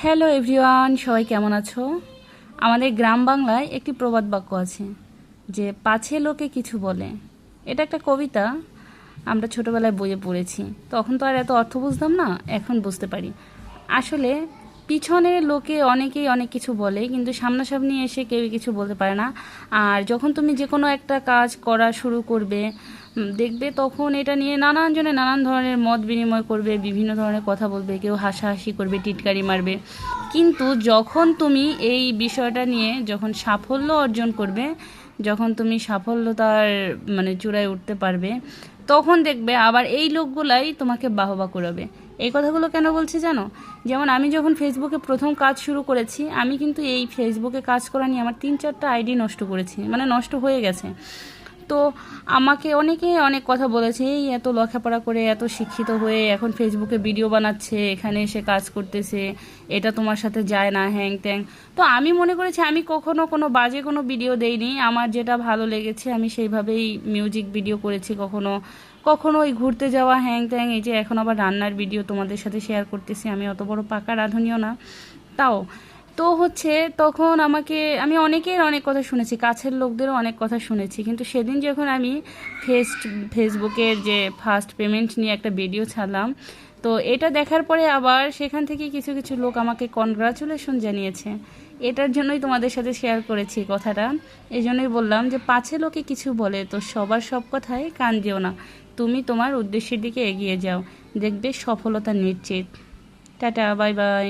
Hello everyone, সবাই কেমন আছো? আমাদের গ্রাম বাংলায় একটি প্রবাদ বাক্য আছে যে পাছে লোকে কিছু বলে। এটা একটা কবিতা, আমরা ছোটোবেলায় বইয়ে পড়েছি। তখন তো আর এত অর্থ বুঝতাম না, এখন বুঝতে পারি। আসলে পিছনে লোকে অনেকেই অনেক কিছু বলে, কিন্তু সামনাসামনি এসে কেউই কিছু বলতে পারে না। আর যখন তুমি যে কোনো একটা কাজ করা শুরু করবে, দেখবে তখন এটা নিয়ে নানান জনে নানান ধরনের মত বিনিময় করবে, বিভিন্ন ধরনের কথা বলবে, কেউ হাসাহাসি করবে, টিটকারি মারবে। কিন্তু যখন তুমি এই বিষয়টা নিয়ে যখন সাফল্য অর্জন করবে, যখন তুমি সাফল্যতার চূড়ায় উঠতে পারবে, তখন দেখবে আবার এই লোকগুলাই তোমাকে বাহবা করাবে। এই কথাগুলো কেন বলছি জানো? যেমন আমি যখন ফেসবুকে প্রথম কাজ শুরু করেছি, আমি কিন্তু এই ফেসবুকে কাজ করা নিয়ে আমার 3-4টা আইডি নষ্ট করেছি, নষ্ট হয়ে গেছে। তো আমাকে অনেকে অনেক কথা বলেছে, এই এত লেখাপড়া করে এত শিক্ষিত হয়ে এখন ফেসবুকে ভিডিও বানাচ্ছে, এখানে এসে কাজ করতেছে, এটা তোমার সাথে যায় না, হ্যাং ত্যাং। তো আমি মনে করেছি আমি কখনো কোনো বাজে কোনো ভিডিও দেইনি, আমার যেটা ভালো লেগেছে আমি সেইভাবেই মিউজিক ভিডিও করেছি। কখনো কখনো ওই ঘুরতে যাওয়া হ্যাং ত্যাং, এই যে এখন আবার রান্নার ভিডিও তোমাদের সাথে শেয়ার করতেছি। আমি অত বড় পাকা রাঁধুনিও না, তাও। তো তখন আমি অনেকের অনেক কথা শুনেছি, কাছের লোকদেরও অনেক কথা শুনেছি, কিন্তু সেদিন যখন আমি ফেসবুকের যে ফার্স্ট পেমেন্ট নিয়ে একটা ভিডিও ছাড়লাম, তো এটা দেখার পরে আবার সেখান থেকে কিছু কিছু লোক আমাকে কনগ্রাচুলেশন জানিয়েছে। এটার জন্যই তোমাদের সাথে শেয়ার করেছি কথাটা। এই জন্যই বললাম যে পাছে লোকে কিছু বলে তো সবার সব কথায় কান দিও না, তুমি তোমার উদ্দেশ্যের দিকে এগিয়ে যাও, দেখবে সফলতা নিশ্চিত। Tata, bye bye.